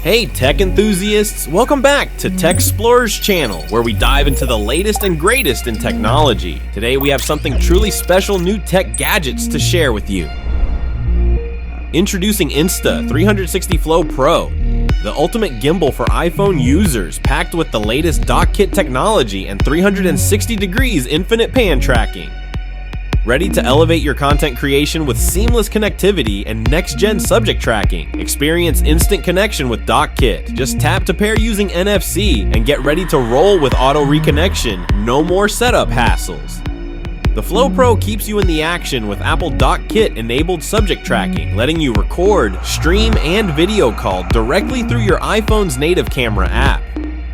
Hey tech enthusiasts, welcome back to Tech Explorer's channel, where we dive into the latest and greatest in technology. Today we have something truly special, new tech gadgets to share with you. Introducing Insta360 Flow Pro, the ultimate gimbal for iPhone users, packed with the latest dock kit technology and 360 degrees infinite pan tracking. Ready to elevate your content creation with seamless connectivity and next-gen subject tracking. Experience instant connection with Dock Kit. Just tap to pair using NFC and get ready to roll with auto reconnection. No more setup hassles. The Flow Pro keeps you in the action with Apple Dock Kit enabled subject tracking, letting you record, stream, and video call directly through your iPhone's native camera app.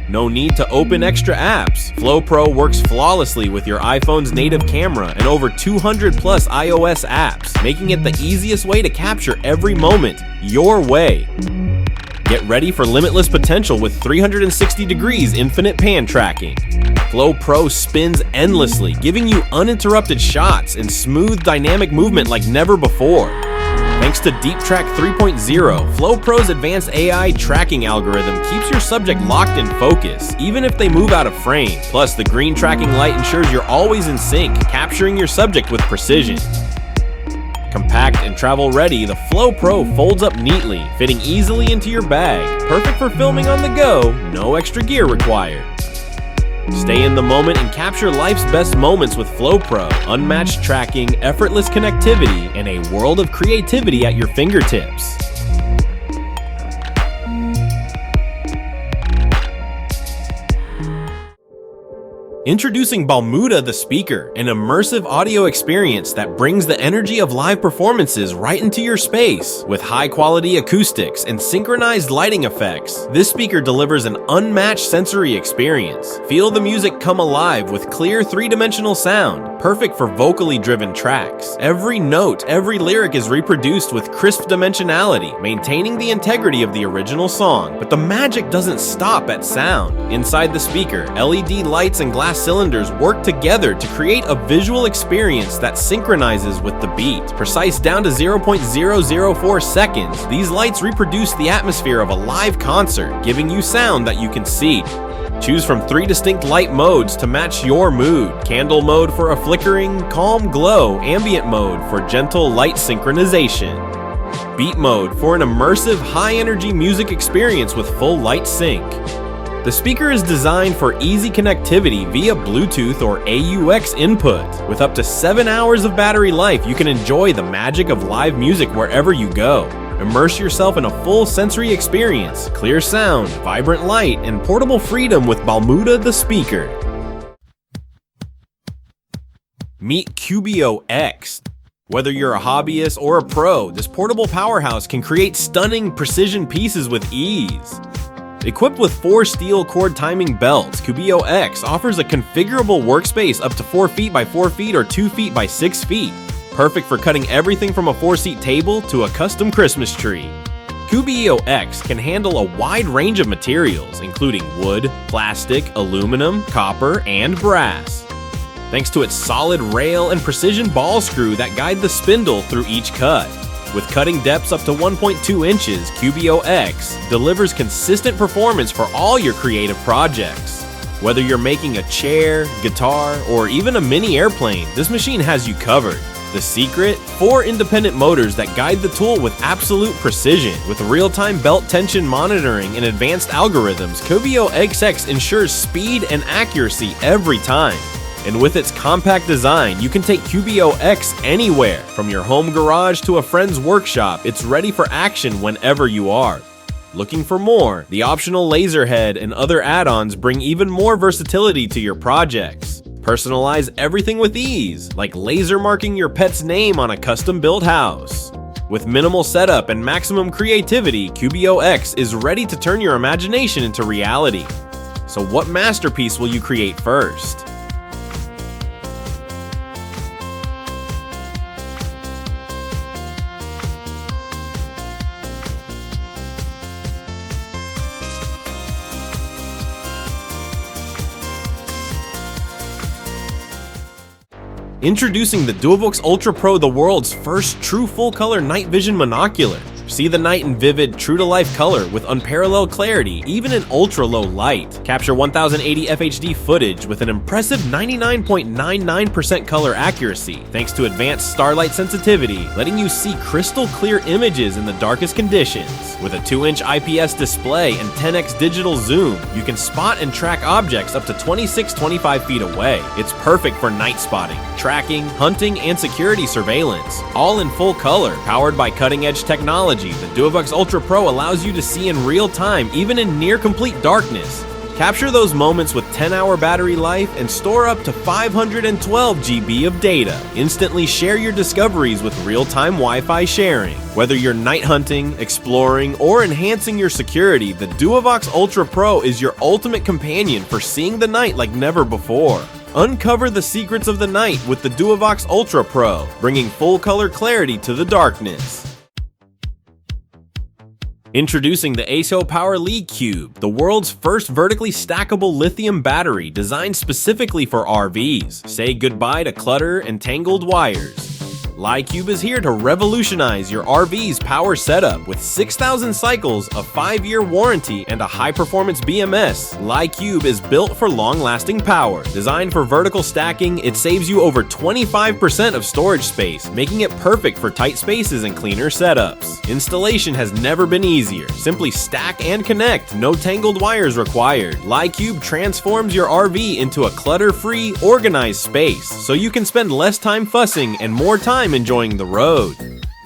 No need to open extra apps. Flow Pro works flawlessly with your iPhone's native camera and over 200 plus iOS apps, making it the easiest way to capture every moment your way. Get ready for limitless potential with 360 degrees infinite pan tracking. Flow Pro spins endlessly, giving you uninterrupted shots and smooth dynamic movement like never before. Thanks to Deep Track 3.0, Flow Pro's advanced AI tracking algorithm keeps your subject locked in focus, even if they move out of frame. Plus, the green tracking light ensures you're always in sync, capturing your subject with precision. Compact and travel ready, the Flow Pro folds up neatly, fitting easily into your bag. Perfect for filming on the go, no extra gear required. Stay in the moment and capture life's best moments with Flow Pro. Unmatched tracking, effortless connectivity, and a world of creativity at your fingertips. Introducing Balmuda the Speaker, an immersive audio experience that brings the energy of live performances right into your space. With high-quality acoustics and synchronized lighting effects, this speaker delivers an unmatched sensory experience. Feel the music come alive with clear three-dimensional sound, perfect for vocally driven tracks. Every note, every lyric is reproduced with crisp dimensionality, maintaining the integrity of the original song. But the magic doesn't stop at sound. Inside the speaker, LED lights and glass cylinders work together to create a visual experience that synchronizes with the beat. Precise down to 0.004 seconds, these lights reproduce the atmosphere of a live concert, giving you sound that you can see. Choose from 3 distinct light modes to match your mood. Candle mode for a flickering, calm glow. Ambient mode for gentle light synchronization. Beat mode for an immersive, high-energy music experience with full light sync. The speaker is designed for easy connectivity via Bluetooth or AUX input. With up to 7 hours of battery life, you can enjoy the magic of live music wherever you go. Immerse yourself in a full sensory experience, clear sound, vibrant light, and portable freedom with Balmuda the Speaker. Meet Cubio X. Whether you're a hobbyist or a pro, this portable powerhouse can create stunning precision pieces with ease. Equipped with 4 steel cord timing belts, Cubio X offers a configurable workspace up to 4 feet by 4 feet or 2 feet by 6 feet. Perfect for cutting everything from a 4-seat table to a custom Christmas tree. Cubio X can handle a wide range of materials, including wood, plastic, aluminum, copper, and brass. Thanks to its solid rail and precision ball screw that guide the spindle through each cut. With cutting depths up to 1.2 inches, Cubio X delivers consistent performance for all your creative projects. Whether you're making a chair, guitar, or even a mini airplane, this machine has you covered. The secret? 4 independent motors that guide the tool with absolute precision. With real-time belt tension monitoring and advanced algorithms, Cubio XX ensures speed and accuracy every time. And with its compact design, you can take Cubio X anywhere. From your home garage to a friend's workshop, it's ready for action whenever you are. Looking for more? The optional laser head and other add-ons bring even more versatility to your projects. Personalize everything with ease, like laser marking your pet's name on a custom-built house. With minimal setup and maximum creativity, Cubio X is ready to turn your imagination into reality. So what masterpiece will you create first? Introducing the DualVox Ultra Pro, the world's first true full-color night vision monocular. See the night in vivid, true-to-life color with unparalleled clarity, even in ultra-low light. Capture 1080 FHD footage with an impressive 99.99% color accuracy, thanks to advanced starlight sensitivity, letting you see crystal clear images in the darkest conditions. With a 2-inch IPS display and 10x digital zoom, you can spot and track objects up to 25 feet away. It's perfect for night spotting, tracking, hunting, and security surveillance, all in full color. Powered by cutting-edge technology, the DuoVox Ultra Pro allows you to see in real time, even in near-complete darkness. Capture those moments with 10-hour battery life and store up to 512 GB of data. Instantly share your discoveries with real-time Wi-Fi sharing. Whether you're night hunting, exploring, or enhancing your security, the DuoVox Ultra Pro is your ultimate companion for seeing the night like never before. Uncover the secrets of the night with the DuoVox Ultra Pro, bringing full-color clarity to the darkness. Introducing the ACO Power LiCube, the world's first vertically stackable lithium battery designed specifically for RVs. Say goodbye to clutter and tangled wires. LiCube is here to revolutionize your RV's power setup. With 6,000 cycles, a 5-year warranty, and a high-performance BMS, LiCube is built for long-lasting power. Designed for vertical stacking, it saves you over 25% of storage space, making it perfect for tight spaces and cleaner setups. Installation has never been easier. Simply stack and connect, no tangled wires required. LiCube transforms your RV into a clutter-free, organized space, so you can spend less time fussing and more time enjoying the road.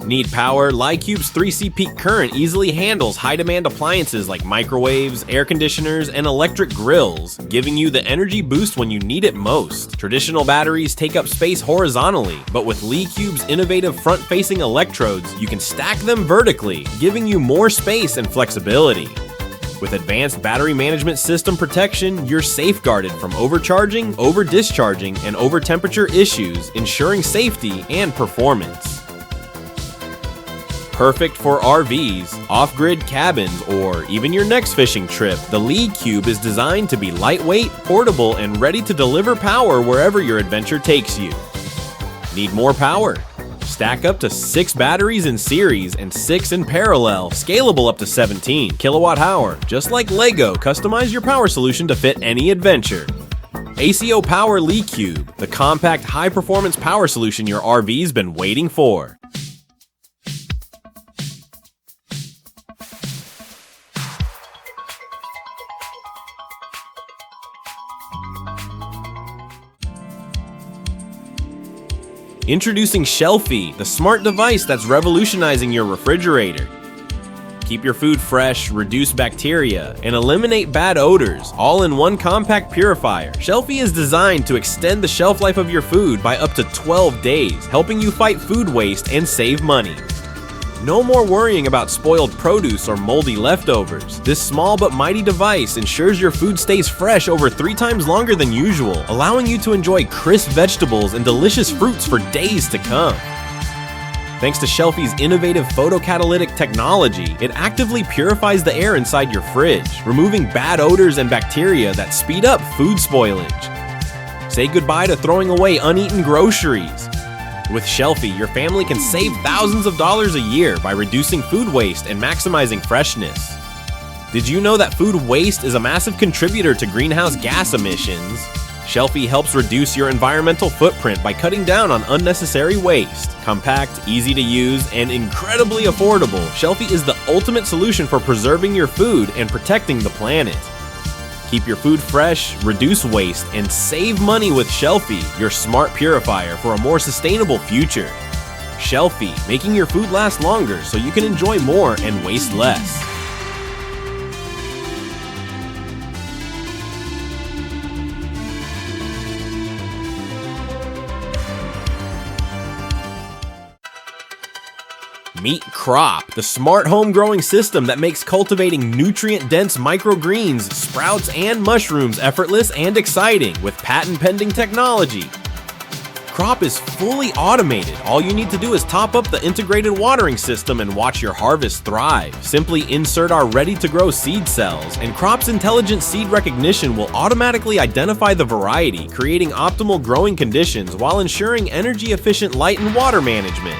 Need power? LiCube's 3C peak current easily handles high-demand appliances like microwaves, air conditioners, and electric grills, giving you the energy boost when you need it most. Traditional batteries take up space horizontally, but with LiCube's innovative front-facing electrodes, you can stack them vertically, giving you more space and flexibility. With advanced battery management system protection, you're safeguarded from overcharging, over-discharging, and over-temperature issues, ensuring safety and performance. Perfect for RVs, off-grid cabins, or even your next fishing trip, the LiCube is designed to be lightweight, portable, and ready to deliver power wherever your adventure takes you. Need more power? Stack up to 6 batteries in series and 6 in parallel, scalable up to 17 kilowatt-hour. Just like Lego, customize your power solution to fit any adventure. ACO Power LiCube, the compact, high-performance power solution your RV's been waiting for. Introducing Shelfie, the smart device that's revolutionizing your refrigerator. Keep your food fresh, reduce bacteria, and eliminate bad odors, all in one compact purifier. Shelfie is designed to extend the shelf life of your food by up to 12 days, helping you fight food waste and save money. No more worrying about spoiled produce or moldy leftovers. This small but mighty device ensures your food stays fresh over 3 times longer than usual, allowing you to enjoy crisp vegetables and delicious fruits for days to come. Thanks to Shelfie's innovative photocatalytic technology, it actively purifies the air inside your fridge, removing bad odors and bacteria that speed up food spoilage. Say goodbye to throwing away uneaten groceries. With Shelfie, your family can save thousands of dollars a year by reducing food waste and maximizing freshness. Did you know that food waste is a massive contributor to greenhouse gas emissions? Shelfie helps reduce your environmental footprint by cutting down on unnecessary waste. Compact, easy to use, and incredibly affordable, Shelfie is the ultimate solution for preserving your food and protecting the planet. Keep your food fresh, reduce waste, and save money with Shelfie, your smart purifier for a more sustainable future. Shelfie, making your food last longer so you can enjoy more and waste less. Meet Crop, the smart home growing system that makes cultivating nutrient-dense microgreens, sprouts, and mushrooms effortless and exciting with patent-pending technology. Crop is fully automated. All you need to do is top up the integrated watering system and watch your harvest thrive. Simply insert our ready-to-grow seed cells, and Crop's intelligent seed recognition will automatically identify the variety, creating optimal growing conditions while ensuring energy-efficient light and water management.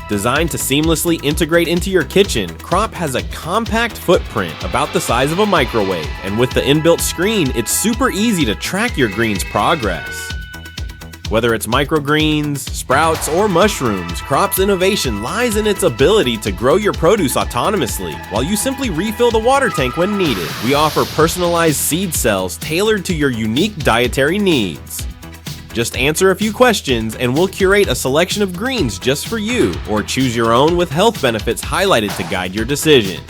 Designed to seamlessly integrate into your kitchen, Crop has a compact footprint about the size of a microwave, and with the inbuilt screen, it's super easy to track your green's progress. Whether it's microgreens, sprouts, or mushrooms, Crop's innovation lies in its ability to grow your produce autonomously, while you simply refill the water tank when needed. We offer personalized seed cells tailored to your unique dietary needs. Just answer a few questions and we'll curate a selection of greens just for you, or choose your own with health benefits highlighted to guide your decision.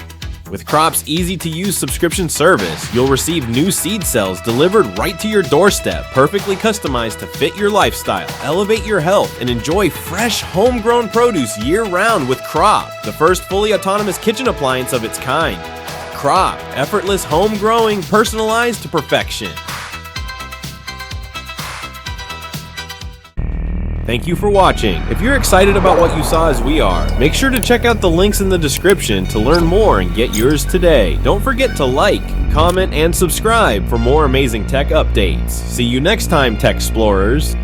With Crop's easy-to-use subscription service, you'll receive new seed cells delivered right to your doorstep, perfectly customized to fit your lifestyle. Elevate your health and enjoy fresh, homegrown produce year-round with Crop, the first fully autonomous kitchen appliance of its kind. Crop, effortless home growing, personalized to perfection. Thank you for watching. If you're excited about what you saw as we are, make sure to check out the links in the description to learn more and get yours today. Don't forget to like, comment, and subscribe for more amazing tech updates. See you next time, Tech Explorers.